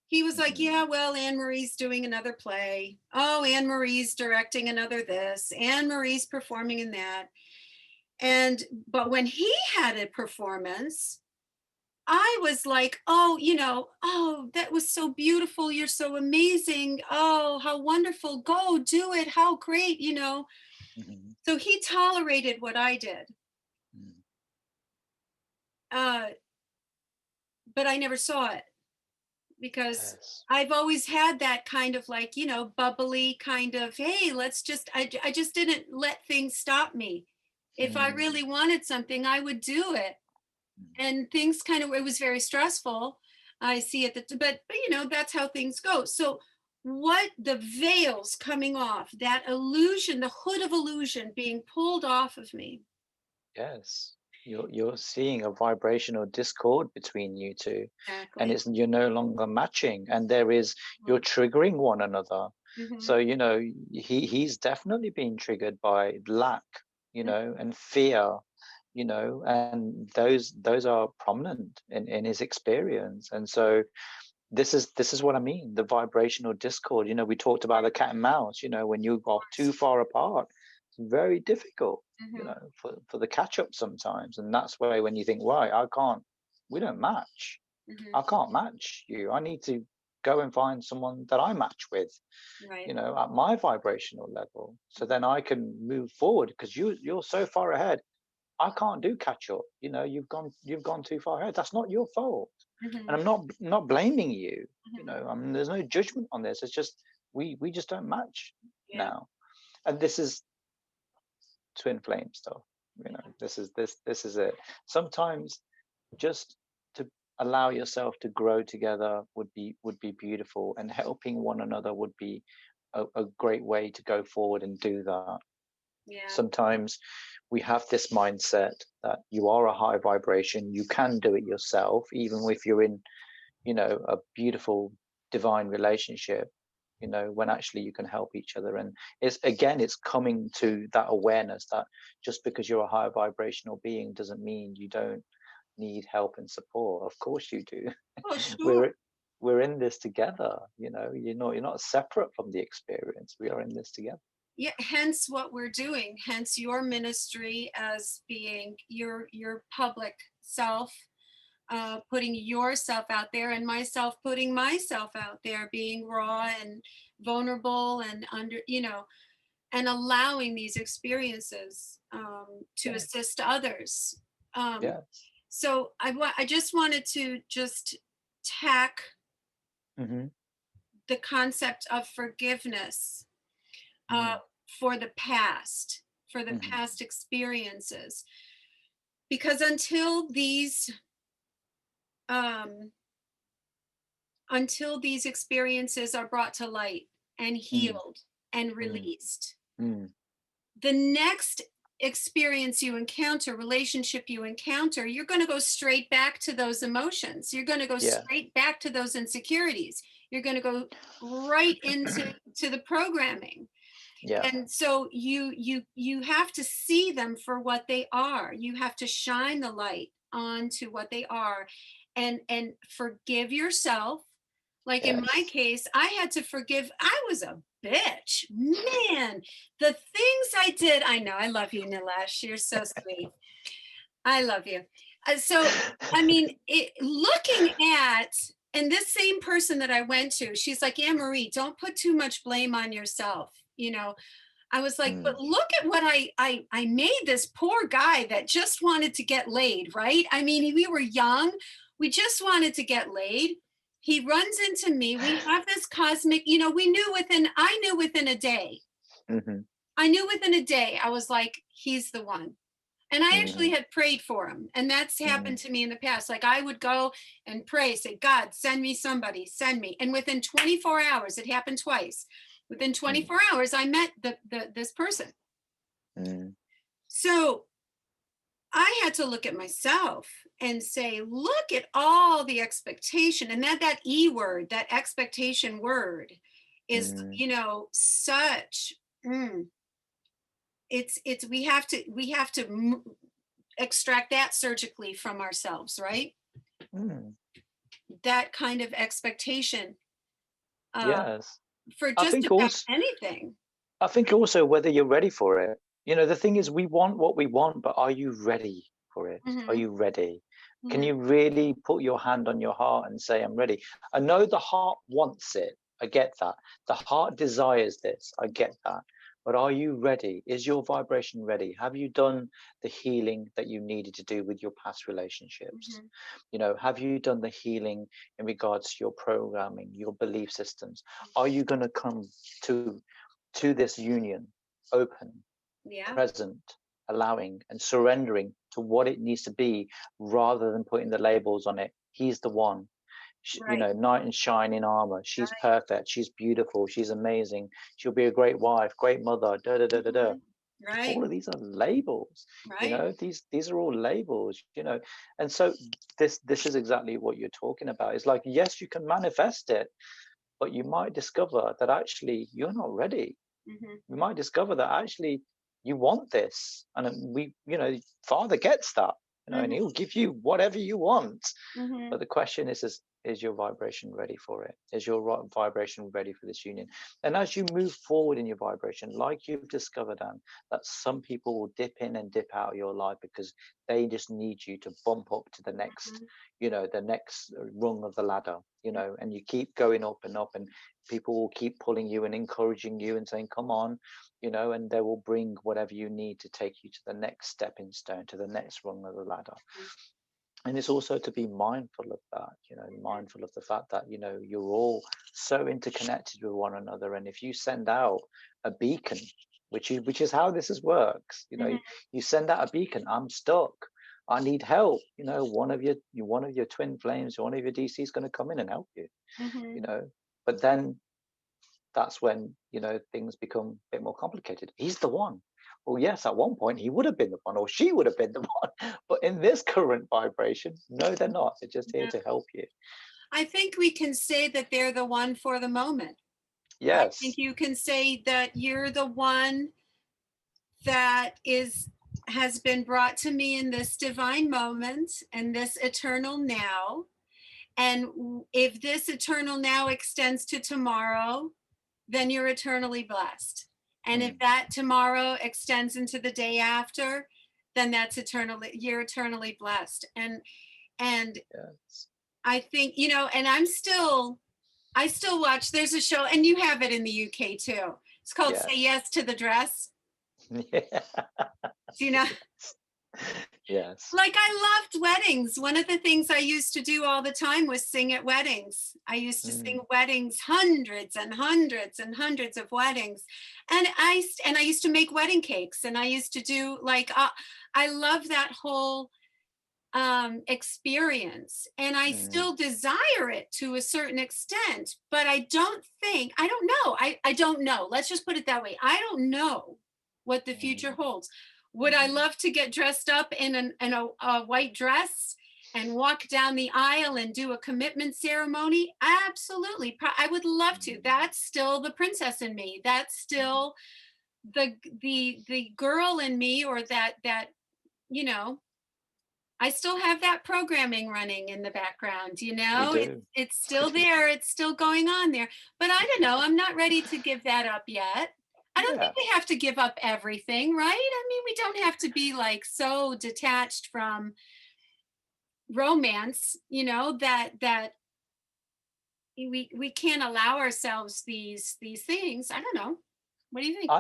He was like, yeah, well, Anne Marie's doing another play. Oh, Anne Marie's directing another this. Anne Marie's performing in that. But when he had a performance, I was like, oh, oh, that was so beautiful. You're so amazing. Oh, how wonderful. Go do it. How great, So he tolerated what I did. But I never saw it, because I've always had that kind of like, bubbly kind of, hey, I just didn't let things stop me. If I really wanted something, I would do it. And things it was very stressful. I see it, but that's how things go. So what the veils coming off, that illusion, the hood of illusion being pulled off of me. Yes. You're seeing a vibrational discord between you two. Exactly. And you're no longer matching, and you're triggering one another. So he's definitely being triggered by lack, and fear, and those are prominent in his experience. And so this is what I mean, the vibrational discord. You know, we talked about the cat and mouse. You know, when you are too far apart, it's very difficult, you know, for the catch up sometimes. And that's where when you think, right, we don't match. I can't match you. I need to go and find someone that I match with, Right. you know, at my vibrational level. So then I can move forward, because you're so far ahead. I can't do catch up. You know, you've gone too far ahead. That's not your fault. And I'm not blaming you. You know, I mean, there's no judgment on this. It's just we just don't match Yeah. now. And this is twin flame stuff. You know, this is it. Sometimes just to allow yourself to grow together would be beautiful, and helping one another would be a great way to go forward and do that. Yeah. Sometimes we have this mindset that you are a high vibration, you can do it yourself, even if you're in, you know, a beautiful divine relationship, you know, when actually you can help each other. And it's coming to that awareness that just because you're a higher vibrational being doesn't mean you don't need help and support. Of course you do. Oh, sure. We're in this together. You know, you're not separate from the experience. We are in this together. Yeah, hence what we're doing, hence your ministry as being your public self, putting yourself out there, and myself putting myself out there, being raw and vulnerable and and allowing these experiences to assist others. um, Yes. so I just wanted to just tack Mm-hmm. the concept of forgiveness uh, Mm-hmm. for the past, for the Mm-hmm. past experiences, because um, until these experiences are brought to light and healed and Mm-hmm. released, Mm-hmm. the next experience you encounter, relationship you encounter, you're going to go straight back to those emotions. You're going to go Yeah. straight back to those insecurities. You're going to go right into the programming. Yeah. And so you have to see them for what they are. You have to shine the light onto what they are, and forgive yourself. Like in my Yes. case, I had to forgive. I was a bitch, man. The things I did. I know. I love you, Nilesh. You're so sweet. I love you. So, I mean, looking at, and this same person that I went to, she's like, Anne Marie, don't put too much blame on yourself. I was like, but Mm. look at what I made this poor guy that just wanted to get laid, right? I mean, we were young. We just wanted to get laid. He runs into me. We have this cosmic, I knew within a day. Mm-hmm. I knew within a day. I was like, he's the one. And I actually Mm-hmm. had prayed for him. And that's Mm-hmm. happened to me in the past. Like I would go and pray, say, God, send me somebody, send me. And within 24 hours, it happened twice. Within 24 hours, I met this person. Mm-hmm. So I had to look at myself and say, look at all the expectation. And that E word, that expectation word is, such, it's, we have to extract that surgically from ourselves, right? Mm. That kind of expectation uh, Yes. for I just think about also anything. whether you're ready for it. You know, the thing is, we want what we want, but are you ready for it? Are Hmm. you ready? Can Hmm. you really put your hand on your heart and say, I'm ready? I know the heart wants it. I get that. The heart desires this. I get that. But are you ready? Is your vibration ready? Have you done the healing that you needed to do with your past relationships? Hmm. You know, have you done the healing in regards to your programming, your belief systems? Are you going to come to this union open, Yeah. present, allowing, and surrendering to what it needs to be, rather than putting the labels on it? He's the one. You Right. know, knight in shining armor. She's perfect. She's beautiful. She's amazing. She'll be a great wife, great mother. Da da da da da. Mhm. Right. All of these are labels. You Right. know, these are all labels. You know, and so this is exactly what you're talking about. It's like, yes, you can manifest it, but you might discover that actually you're not ready. Hmm. You might discover that actually you want this, and Father gets that, and Hmm. he'll give you whatever you want. Hmm. But the question is is your vibration ready for it? Is your vibration ready for this union? And as you move forward in your vibration, like you've discovered, Anne, that some people will dip in and dip out of your life because they just need you to bump up to the next, Mhm. the next rung of the ladder, and you keep going up and up, and people will keep pulling you and encouraging you and saying, come on, and they will bring whatever you need to take you to the next stepping stone, to the next rung of the ladder. And it's also to be mindful of that, mindful of the fact that, you're all so interconnected with one another. And if you send out a beacon, which is how works, Mhm. you send out a beacon, I'm stuck, I need help, one of your twin flames, one of your DC is going to come in and help you, you Mhm. know. But then that's when, things become a bit more complicated. He's the one. Well, yes, at one point he would have been the one, or she would have been the one. But in this current vibration, no, they're not. They're just here Yeah. to help you. I think we can say that they're the one for the moment. I think Yes. you can say that you're the one that has been brought to me in this divine moment and this eternal now. And if this eternal now extends to tomorrow, then you're eternally blessed. And if Mm, that tomorrow extends into the day after, then you're eternally blessed. And yes. I think, and I still watch, there's a show, and you have it in the UK too. It's called Say Yes. Yes to the Dress. Yeah. Do you know? Yes. Like, I loved weddings. One of the things I used to do all the time was sing at weddings. I used to sing Mm, weddings, hundreds and hundreds and hundreds of weddings. And I used to make wedding cakes, and I used to do I love that whole experience, and I mm, still desire it to a certain extent, but I don't know. I don't know. Let's just put it that way. I don't know what the future mm, holds. Would I mm, love to get dressed up in a white dress and walk down the aisle and do a commitment ceremony? Absolutely. I would love to. mm, That's still the princess in me. That's still the girl in me, or that you know I still have that programming running in the background, we It's do. it's still there, it's still going on there. But I don't know, I'm not ready to give that up yet. I don't think Yeah. we have to give up everything, right? I mean, we don't have to be like so detached from romance, that we can't allow ourselves these things. I don't know. What do you think?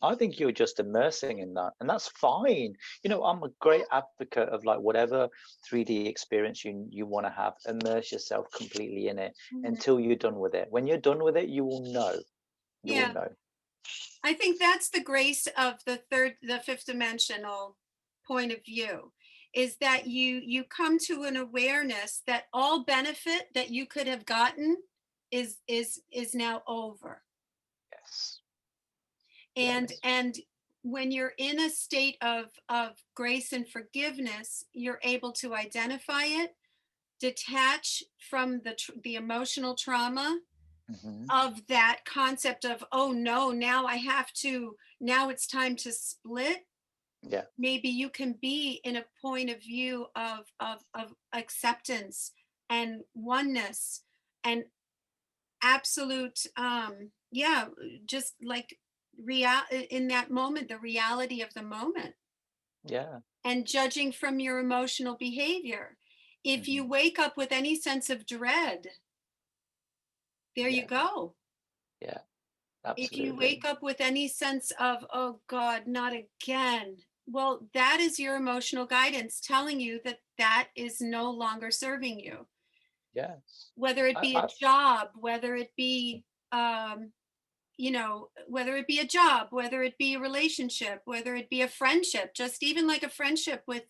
I think you're just immersing in that, and that's fine. I'm a great advocate of like whatever 3D experience you want to have, immerse yourself completely in it Mhm. until you're done with it. When you're done with it, you will know. You will Yeah. know. I think that's the grace of the fifth dimensional point of view, is that you come to an awareness that all benefit that you could have gotten is now over. Yes. Yes. And when you're in a state of grace and forgiveness, you're able to identify it, detach from the emotional trauma Hmm. of that concept of, oh no, now it's time to split. Yeah. Maybe you can be in a point of view of acceptance and oneness and absolute yeah, just like real in that moment, the reality of the moment, Yeah. and judging from your emotional behavior. If you Hmm. wake up with any sense of dread, there you Yeah. go. Yeah. If you Absolutely. wake up with any sense of, oh God, not again, well, that is your emotional guidance telling you that that is no longer serving you. Yes. Whether it I, be a I job, whether it be, whether it be a job, whether it be a relationship, whether it be a friendship, just even like a friendship with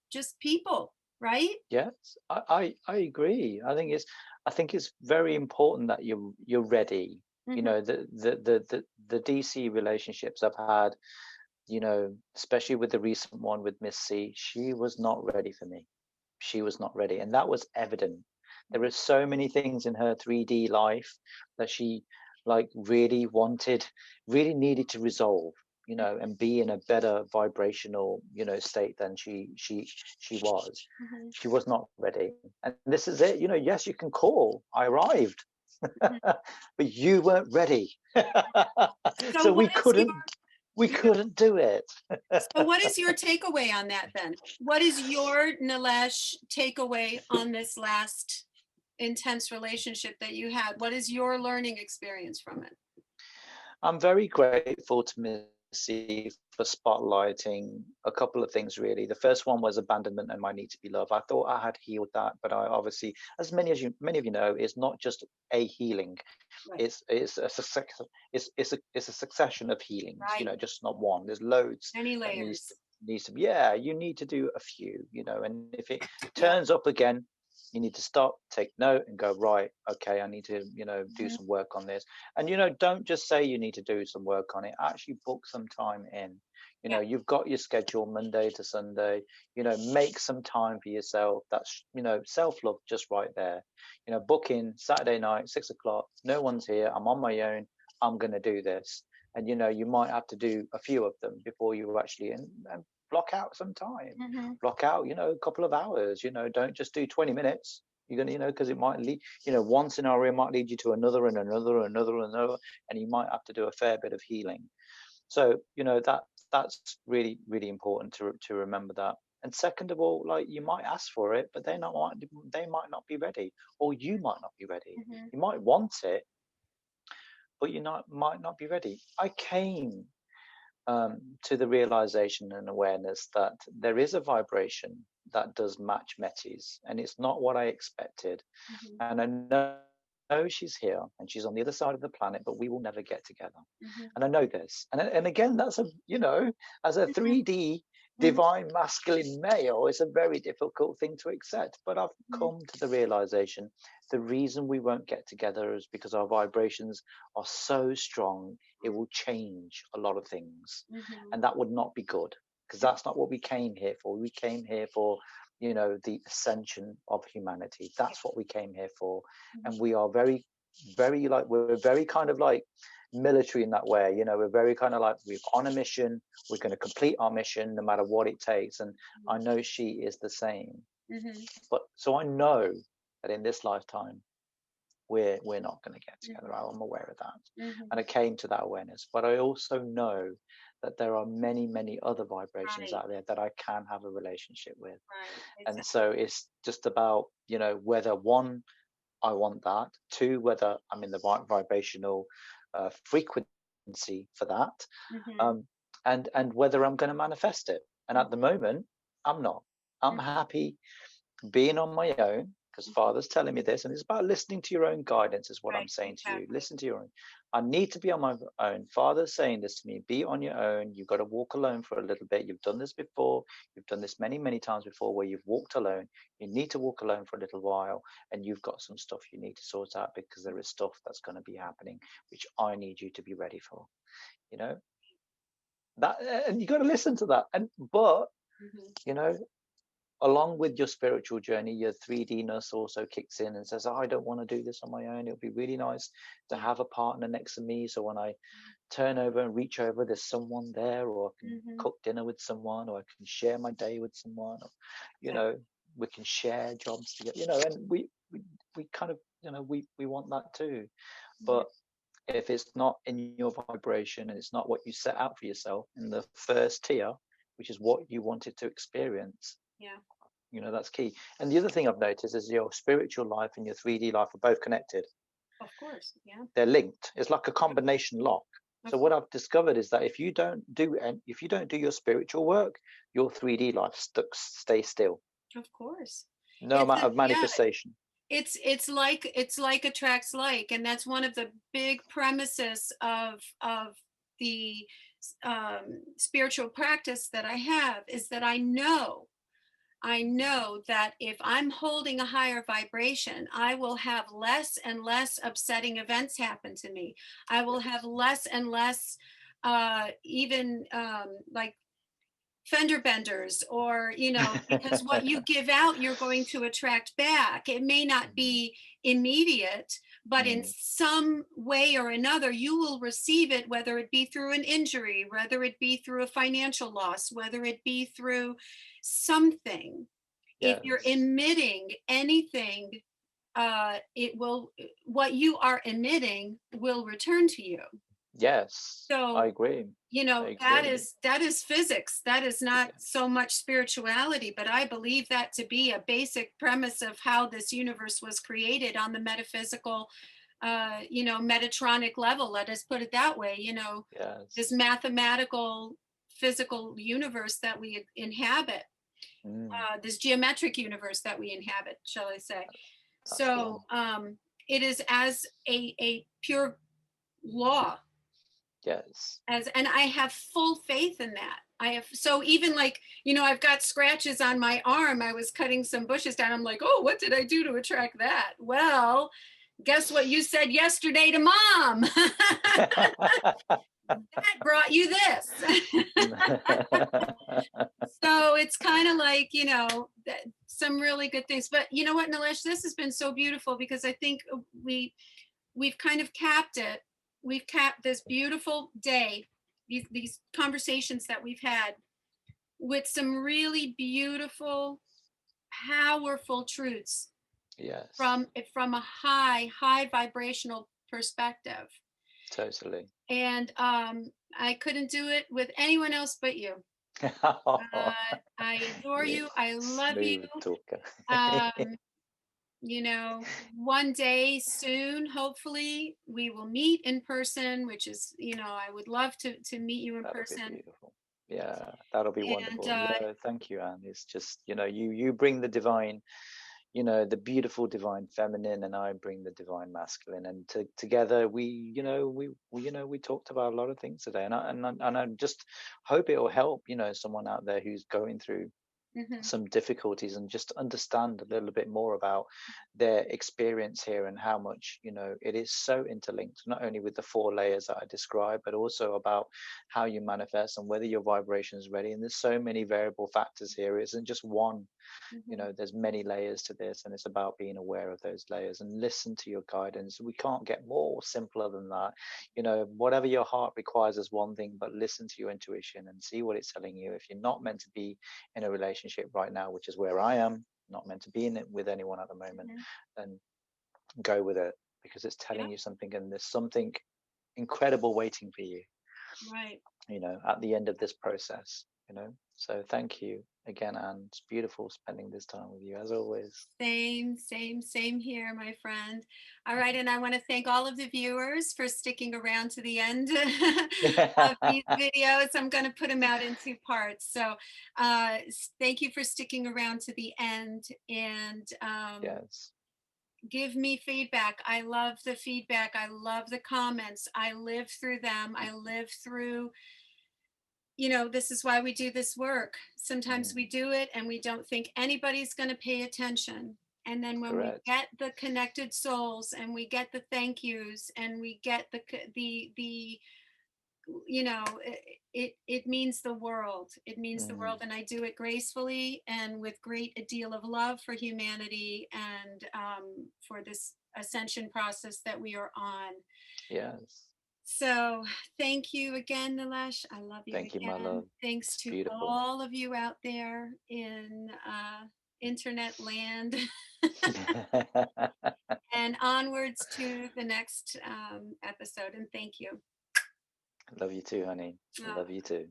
just people, right? yes. I agree. I think it's very important that you're ready. Hmm. The DC relationships I've had, especially with the recent one with Miss C, she was not ready for me. She was not ready, and that was evident. There are so many things in her 3D life that she like really needed to resolve. you know, and be in a better vibrational, you know, state than she was. Mhm. She was not ready. And this is it, you know, yes, you can call, I arrived, Mhm. but you weren't ready. So So what is we your couldn't do it. so what is your takeaway on that then? What is your Nilesh takeaway on this last intense relationship that you had? What is your learning experience from it? I'm very grateful to Missy for spotlighting a couple of things really. The first one was abandonment and my need to be loved. I thought I had healed that, but I obviously, as many of you know, it's not just a healing. Right. It's a success. It's a succession of healings. You Right. know, just not one. There's loads Many that layers. needs to be. Yeah, you need to do a few. You know, and if it Yeah. turns up again, you need to stop, take note, and go, right, okay, I need to, you know, do Mhm. some work on this. And you know, don't just say you need to do some work on it. Actually, book some time in. You Yeah. know, you've got your schedule Monday to Sunday. You know, make some time for yourself. That's, you know, self love just right there. You know, book in Saturday night, 6 o'clock. No one's here. I'm on my own. I'm going to do this. And, you know, you might have to do a few of them before you actually, and block out some time. Mhm. Block out, you know, a couple of hours. You know, don't just do 20 minutes. You're going to, you know, because it might lead, you know, one scenario might lead you to another and another and another and another. And you might have to do a fair bit of healing. So, you know, that's really, really important to remember that. And second of all, like, you might ask for it, but they might not be ready, or you might not be ready. Mhm. You might want it, but you not might not be ready. I came to the realization and awareness that there is a vibration that does match Metis, and it's not what I expected. Mhm. And I know she's here and she's on the other side of the planet, but we will never get together. Mhm. And I know this. And again, that's a, you know, as a Mhm. 3D Mhm. divine masculine male, it's a very difficult thing to accept. But I've Mhm. come to the realization the reason we won't get together is because our vibrations are so strong, it will change a lot of things. Mhm. And that would not be good, because that's not what we came here for. We came here for, you know, the ascension of humanity. That's what we came here for. Mhm. And we are very, very, like, we're very kind of like military in that way. You know, we're very kind of like, we're on a mission, we're going to complete our mission no matter what it takes. And I know she is the same. Mhm. But so I know that in this lifetime we're not going to get together. Mhm. I'm aware of that. And I Mhm. came to that awareness. But I also know that there are many, many other vibrations Right. out there that I can have a relationship with. Right. And Exactly. so it's just about, you know, whether one, I want that, two, whether I'm in the right vibrational frequency for that, Mhm. um, and whether I'm going to manifest it. And Mhm. at the moment, I'm not. I'm happy being on my own, because Mhm. Father's telling me this, and it's about listening to your own guidance, is what I'm Right. saying to you. Exactly. Listen to your own. I need to be on my own. Father's saying this to me: be on your own. You've got to walk alone for a little bit. You've done this before. You've done this many, many times before, where you've walked alone. You need to walk alone for a little while, and you've got some stuff you need to sort out, because there is stuff that's going to be happening, which I need you to be ready for. You know that, and you got to listen to that. And but Mhm. you know, along with your spiritual journey, your 3D-ness also kicks in and says, oh, I don't want to do this on my own. It would be really nice to have a partner next to me. So when I turn over and reach over, there's someone there, or I can Mhm. cook dinner with someone, or I can share my day with someone, or, you Exactly. know, we can share jobs together, you know, and we kind of, you know, we want that too. Mhm. But if it's not in your vibration and it's not what you set out for yourself in the first tier, which is what you wanted to experience, Yeah. you know, that's key. And the other thing I've noticed is your spiritual life and your 3D life are both connected. Of course. Yeah. They're linked. It's like a combination lock. Of So what course. I've discovered is that if you don't do your spiritual work, your 3D life stay still. Of course. No It's amount a of yeah. manifestation. It's like attracts like, and that's one of the big premises of the spiritual practice that I have, is that I know that if I'm holding a higher vibration, I will have less and less upsetting events happen to me. I will have less and less, even like fender benders, or because what you give out you're going to attract back. It may not be immediate, but in Mm, some way or another you will receive it, whether it be through an injury, whether it be through a financial loss, whether it be through something. If you're yes. emitting anything, it will, what you are emitting will return to you. Yes. I So agree. I that agree. is physics. That is not Yes. so much spirituality, but I believe that to be a basic premise of how this universe was created on the metaphysical, metatronic level. Let us put it that way. This Yes. mathematical, physical universe that we inhabit, Mm, this geometric universe that we inhabit, shall I say? that's the So one. it is as a pure law, Yes. and I have full faith in that. I have, so even like, I've got scratches on my arm. I was cutting some bushes down. I'm like, oh, what did I do to attract that? Well, guess what you said yesterday to mom? That brought you this. So it's kind of like, some really good things. But you know what, Nilesh, this has been so beautiful, because I think we've kind of capped it. We've capped this beautiful day, these conversations that we've had, with some really beautiful, powerful truths Yes. from a high vibrational perspective. Totally. And I couldn't do it with anyone else but you. I adore You you. I love you. smooth talker. Um, one day soon, hopefully, we will meet in person, which is, I would love to meet you in That'll be person. beautiful. Yeah, that'll be And wonderful. Yeah, thank you, Anne. It's just, you bring the divine, the beautiful divine feminine, and I bring the divine masculine, and together we talked about a lot of things today, and I just hope it will help, someone out there who's going through mhm, some difficulties, and just understand a little bit more about their experience here, and how much it is so interlinked, not only with the four layers that I described, but also about how you manifest and whether your vibration is ready. And there's so many variable factors here. It isn't just one. mhm, There's many layers to this, and it's about being aware of those layers and listen to your guidance. We can't get more simpler than that. Whatever your heart requires is one thing, but listen to your intuition and see what it's telling you. If you're not meant to be in a relationship right now, which is where I am, not meant to be in it with anyone at the moment, mhm. then go with it, because it's Yeah, telling you something, and there's something incredible waiting for you, right. at the end of this process. So thank you again, and it's beautiful spending this time with you as always. Same here, my friend. All right, and I want to thank all of the viewers for sticking around to the end of these videos. I'm going to put them out in two parts. So thank you for sticking around to the end, and Yes. give me feedback. I love the feedback. I love the comments. I live through them. I live through, this is why we do this work. Sometimes we Mm, do it and we don't think anybody's going to pay attention. And then when we correct. get the connected souls, and we get the thank yous, and we get the it means the world. It means the world. Mm, And I do it gracefully and with great a deal of love for humanity, and for this ascension process that we are on. yes. So thank you again, Nilesh. I love you Thank you, my again. love. Thanks It's to beautiful. all of you out there in internet land, and onwards to the next episode. And thank you. Love you too, honey. Oh, Love you too.